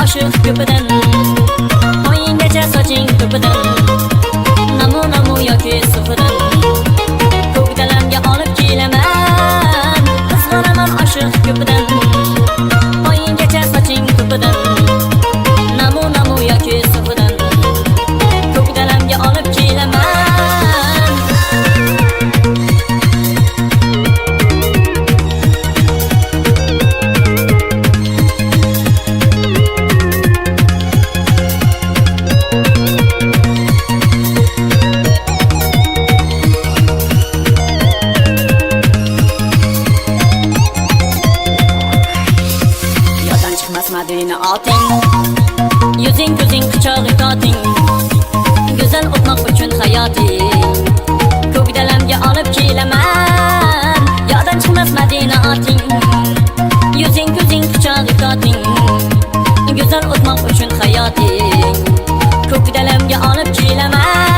Aşık köpüden Oyingacha soching ko'pidan Namu yoki sufidan Ko'kdalamga olib kelaman Qizg'anaman aşık köpüden Oyingacha soching ko'pidan Namu yoki sufidan Ko'kdalamga olib kelaman Madina oting Yuzing ko'zing quchog'i toting Go'zal o'tmoq uchun hayoting Ko'kdalamga olib kelaman Yodan chiqmas Madina oting Yuzing ko'zing quchog'i toting Go'zal o'tmoq uchun hayoting Ko'kdalamga olib kelaman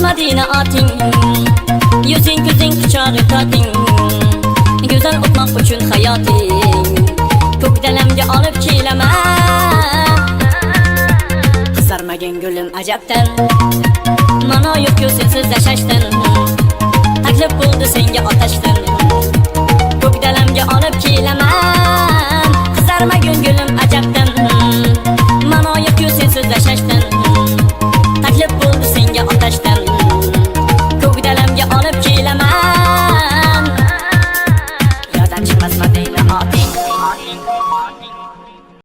Madina oting Yuzing ko'zing quchog'i toting Go'zal o'tmoq uchun hayoting Ko'kdalamga olib kelaman Qizarmagan gulim ajabdan Ma'no yo'q-ku sensiz yashashdan Taklif bo'ldi senga otashdan Ko'kdalamga olib kelaman